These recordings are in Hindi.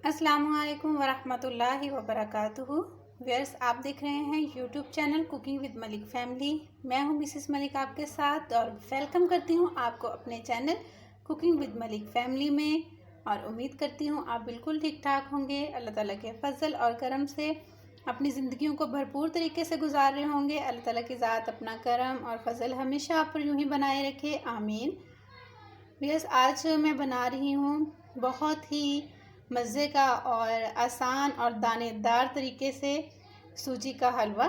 अस्सलामुअलैकुम वरहमतुल्लाहि वबरकातुहू। व्यूअर्स, आप देख रहे हैं YouTube channel cooking with Malik family. मैं हूं मिसेस मलिक आपके साथ और वेलकम करती हूं आपको अपने channel cooking with Malik family में। और उम्मीद करती हूं आप बिल्कुल ठीक ठाक होंगे। अल्लाह ताला के फजल और करम से अपनी ज़िंदगियों को भरपूर तरीके से गुजार रहे होंगे। अल्लाह ताला की ज़ात अपना करम और फजल हमेशा आप पर यूँ ही बनाए रखे, आमीन। व्यूअर्स, आज मैं बना रही हूँ बहुत ही मज़े का और आसान और दानेदार तरीके से सूजी का हलवा।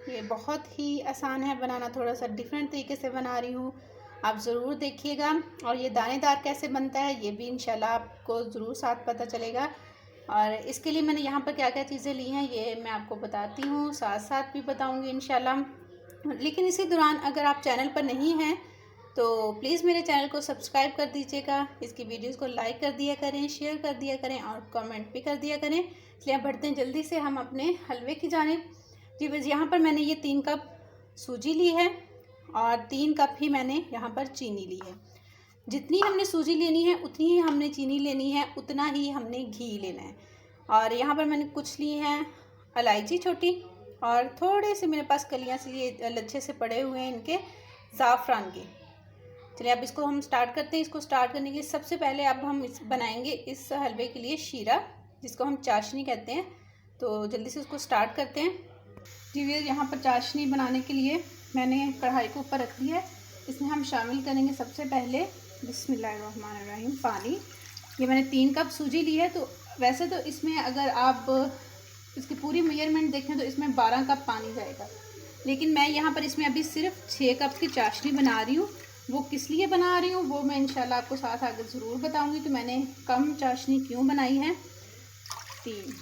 ये बहुत ही आसान है बनाना, थोड़ा सा डिफरेंट तरीके से बना रही हूँ, आप ज़रूर देखिएगा। और ये दानेदार कैसे बनता है ये भी इंशाल्लाह आपको ज़रूर साथ पता चलेगा। और इसके लिए मैंने यहाँ पर क्या क्या चीज़ें ली हैं ये मैं आपको बताती हूँ, साथ साथ भी बताऊँगी इंशाल्लाह। लेकिन इसी दौरान अगर आप चैनल पर नहीं हैं तो प्लीज़ मेरे चैनल को सब्सक्राइब कर दीजिएगा, इसकी वीडियोस को लाइक कर दिया करें, शेयर कर दिया करें और कमेंट भी कर दिया करें। इसलिए आप बढ़ते हैं जल्दी से हम अपने हलवे की जानिब। जी बस, यहाँ पर मैंने ये 3 कप सूजी ली है और 3 कप ही मैंने यहाँ पर चीनी ली है। जितनी हमने सूजी लेनी है उतनी ही हमने चीनी लेनी है, उतना ही हमने घी लेना है। और यहाँ पर मैंने कुछ ली हैं इलायची छोटी, और थोड़े से मेरे पास कलियाँ से ये अच्छे से पड़े हुए हैं इनके ज़ाफ़रान के। चलिए अब इसको हम स्टार्ट करते हैं। इसको स्टार्ट करने के लिए सबसे पहले अब हम बनाएंगे इस हलवे के लिए शीरा, जिसको हम चाशनी कहते हैं। तो जल्दी से उसको स्टार्ट करते हैं। जी भैया, यहाँ पर चाशनी बनाने के लिए मैंने कढ़ाई को ऊपर रख दिया है। इसमें हम शामिल करेंगे सबसे पहले बिस्मिल्लाहिर्रहमानिर्रहीम पानी। ये मैंने 3 कप सूजी ली है। तो वैसे तो इसमें अगर आप इसकी पूरी मेजरमेंट देखें तो इसमें 12 कप पानी जाएगा, लेकिन मैं यहाँ पर इसमें अभी सिर्फ 6 कप की चाशनी बना रही हूँ। वो किस लिए बना रही हूँ वो मैं इंशाल्लाह आपको साथ आगे ज़रूर बताऊँगी। तो मैंने कम चाशनी क्यों बनाई है। 3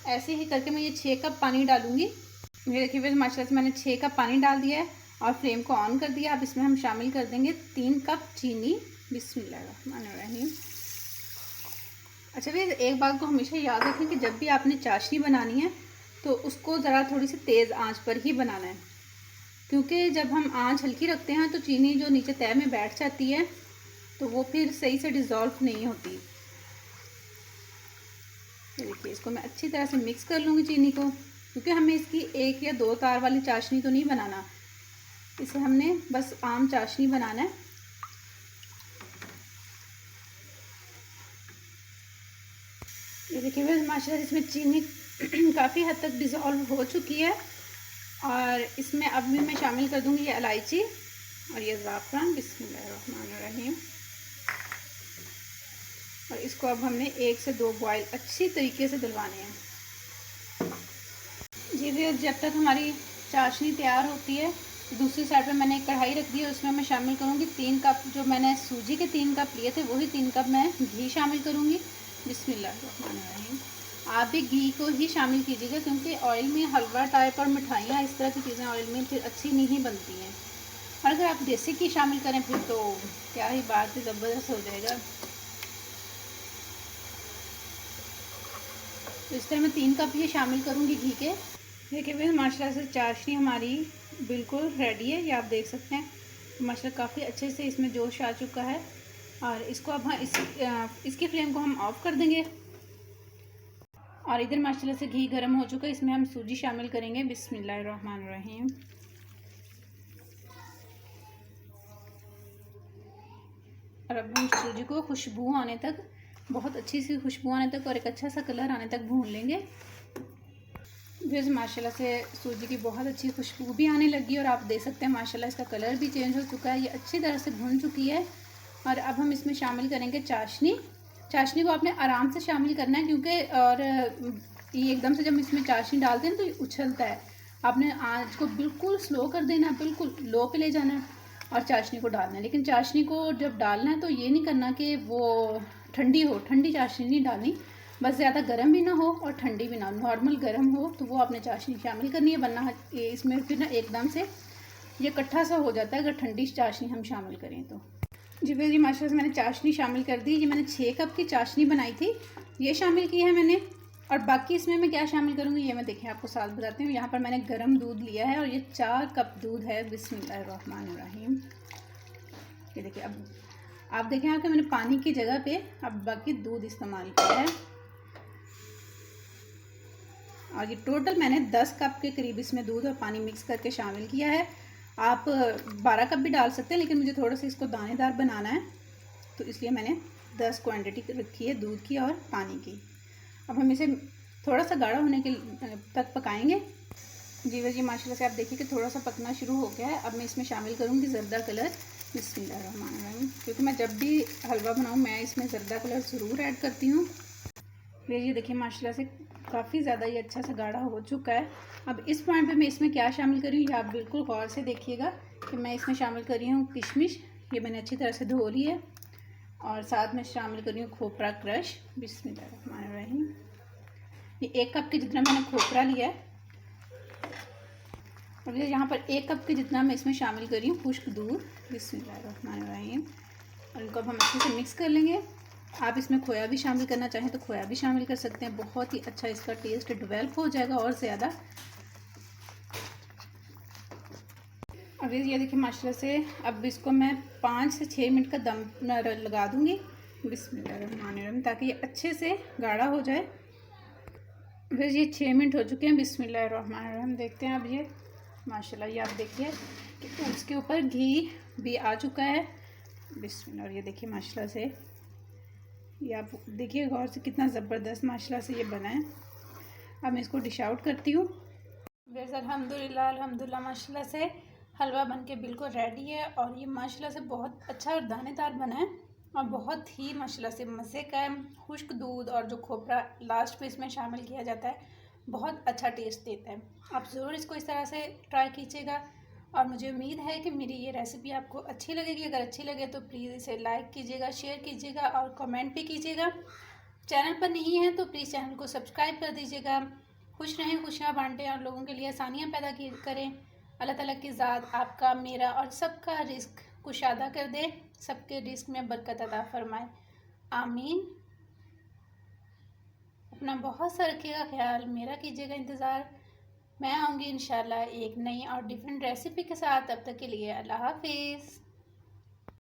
ऐसे ही करके मैं ये 6 कप पानी डालूँगी। ये देखिए फिर माशाल्लाह से मैंने 6 कप पानी डाल दिया है और फ्लेम को ऑन कर दिया। अब इसमें हम शामिल कर देंगे 3 कप चीनी। बिस्मिल्लाहिर्रहमानिर्रहीम। अच्छा भैया, एक बात को हमेशा याद रखें कि जब भी आपने चाशनी बनानी है तो उसको ज़रा थोड़ी सी तेज़ आंच पर ही बनाना है, क्योंकि जब हम आंच हल्की रखते हैं तो चीनी जो नीचे तह में बैठ जाती है तो वो फिर सही से डिज़ोल्व नहीं होती। देखिए इसको मैं अच्छी तरह से मिक्स कर लूँगी चीनी को, क्योंकि हमें इसकी 1 या 2 तार वाली चाशनी तो नहीं बनाना, इसे हमने बस आम चाशनी बनाना है। ये देखिए बस माशाल्लाह इसमें चीनी काफ़ी हद तक डिज़ोल्व हो चुकी है। और इसमें अब भी मैं शामिल कर दूंगी ये इलायची और ये ज़ाफ़रान। बिस्मिल्लाहिर्रहमानिर्रहीम। और इसको अब हमने 1 से 2 बॉयल अच्छी तरीके से दिलवाने हैं। जी भी, जब तक हमारी चाशनी तैयार होती है दूसरी साइड पे मैंने एक कढ़ाई रख दी है, उसमें मैं शामिल करूँगी 3 कप, जो मैंने सूजी के 3 कप लिए थे वही 3 कप मैं घी शामिल करूँगी। बिस्मिल्लाहिर्रहमानिर्रहीम। आप भी घी को ही शामिल कीजिएगा, क्योंकि ऑयल में हलवा टाइप और मिठाइयाँ इस तरह की चीज़ें ऑयल में फिर अच्छी नहीं बनती हैं। और अगर आप देसी घी शामिल करें फिर तो क्या ही बात है, ज़बरदस्त हो जाएगा। तो इस तरह मैं 3 कप ये शामिल करूँगी घी के। देखिए फिर माशाल्लाह से चाशनी हमारी बिल्कुल रेडी है, ये आप देख सकते हैं। माशाल्लाह काफ़ी अच्छे से इसमें जोश आ चुका है। और इसको अब हम इसकी फ्लेम को हम ऑफ़ कर देंगे। और इधर माशाल्लाह से घी गर्म हो चुका है, इसमें हम सूजी शामिल करेंगे। बिस्मिल्लाहिर्रहमानिर्रहीम। और अब हम सूजी को खुशबू आने तक, बहुत अच्छी सी खुशबू आने तक और एक अच्छा सा कलर आने तक भून लेंगे। फिर माशाल्लाह से सूजी की बहुत अच्छी खुशबू भी आने लगी और आप देख सकते हैं माशाल्लाह इसका कलर भी चेंज हो चुका है, ये अच्छी तरह से भून चुकी है। और अब हम इसमें शामिल करेंगे चाशनी। चाशनी को आपने आराम से शामिल करना है, क्योंकि और ये एकदम से जब इसमें चाशनी डालते हैं तो ये उछलता है। आपने आँच को बिल्कुल स्लो कर देना है, बिल्कुल लो पे ले जाना है और चाशनी को डालना है। लेकिन चाशनी को जब डालना है तो ये नहीं करना कि वो ठंडी हो, ठंडी चाशनी नहीं डालनी, बस ज़्यादा गर्म भी ना हो और ठंडी भी ना हो, नॉर्मल गर्म हो तो वो आपने चाशनी शामिल करनी है। वरना इसमें फिर ना एकदम से ये इकट्ठा सा हो जाता है अगर ठंडी चाशनी हम शामिल करें तो। जी भैया जी, माशाल्लाह से मैंने चाशनी शामिल कर दी। ये मैंने 6 कप की चाशनी बनाई थी, ये शामिल की है मैंने। और बाकी इसमें मैं क्या शामिल करूँगी ये मैं देखिए आपको साथ बताती हूँ। यहाँ पर मैंने गर्म दूध लिया है और ये 4 कप दूध है। बिस्मिल्लाहिर्रहमानिर्रहीम। ये देखिए अब आप देखें यहाँ कि मैंने पानी की जगह पे अब बाकी दूध इस्तेमाल किया है। और ये टोटल मैंने 10 कप के करीब इसमें दूध और पानी मिक्स करके शामिल किया है। आप 12 कप भी डाल सकते हैं, लेकिन मुझे थोड़ा सा इसको दानेदार बनाना है तो इसलिए मैंने 10 क्वांटिटी रखी है दूध की और पानी की। अब हम इसे थोड़ा सा गाढ़ा होने के तक पकाएंगे। जी वह जी माशाल्लाह से आप देखिए कि थोड़ा सा पकना शुरू हो गया है। अब मैं इसमें शामिल करूँगी ज़र्दा कलर। बिस्मिल्लाहिर्रहमानिर्रहीम। क्योंकि मैं जब भी हलवा बनाऊँ मैं इसमें ज़र्दा कलर ज़रूर ऐड करती हूँ। ये देखिए माशाल्लाह से काफ़ी ज़्यादा ये अच्छा सा गाढ़ा हो चुका है। अब इस पॉइंट पे मैं इसमें क्या शामिल करी हूँ, ये आप बिल्कुल गौर से देखिएगा कि मैं इसमें शामिल कर रही हूँ किशमिश। ये मैंने अच्छी तरह से धो ली है। और साथ में शामिल कर रही हूँ खोपरा क्रश। बिस्मिल्लाहिर्रहमानिर्रहीम। ये 1 कप के जितना मैंने खोपरा लिया है। अब ये यहाँ पर 1 कप के जितना मैं इसमें शामिल कर रही हूँ खुश्क दूध। बिस्मिल्लाहिर्रहमानिर्रहीम। और इनको अब हम अच्छे से मिक्स कर लेंगे। आप इसमें खोया भी शामिल करना चाहें तो खोया भी शामिल कर सकते हैं। बहुत ही अच्छा इसका टेस्ट डेवलप हो जाएगा और ज़्यादा। अब ये देखिए माशाल्लाह से अब इसको मैं 5 से 6 मिनट का दम लगा दूँगी। बिस्मिल्लाहिर्रहमानिर्रहीम, ताकि ये अच्छे से गाढ़ा हो जाए। बस ये 6 मिनट हो चुके हैं। बिस्मिल्लाहिर्रहमानिर्रहीम। देखते हैं अब ये माशाल्लाह ये आप देखिए कि उसके ऊपर घी भी आ चुका है। बिस्मिल्लाह। और ये देखिए माशाल्लाह से ये आप देखिए गौर से कितना ज़बरदस्त माशाल्लाह से ये बना है। अब मैं इसको डिश आउट करती हूँ। वैसे अल्हम्दुलिल्लाह माशाल्लाह से हलवा बनके बिल्कुल रेडी है। और ये माशाल्लाह से बहुत अच्छा और दानेदार बना है और बहुत ही माशाल्लाह से मज़े का है। खुश्क दूध और जो खोपरा लास्ट पे इसमें शामिल किया जाता है बहुत अच्छा टेस्ट देता है। आप ज़रूर इसको इस तरह से ट्राई कीजिएगा। और मुझे उम्मीद है कि मेरी ये रेसिपी आपको अच्छी लगेगी। अगर अच्छी लगे तो प्लीज़ इसे लाइक कीजिएगा, शेयर कीजिएगा और कमेंट भी कीजिएगा। चैनल पर नहीं है तो प्लीज़ चैनल को सब्सक्राइब कर दीजिएगा। खुश रहें, खुशियाँ बांटें और लोगों के लिए आसानियाँ पैदा करें। अल्लाह ताला की ज़ात आपका, मेरा और सबका रिस्क कुशादा कर दे, सबके रिस्क में बरकत अता फरमाए। आमीन। अपना बहुत सा रखिएगा ख्याल, मेरा कीजिएगा इंतज़ार। मैं आऊँगी इंशाल्लाह एक नई और डिफरेंट रेसिपी के साथ। तब तक के लिए अल्लाह हाफिज़।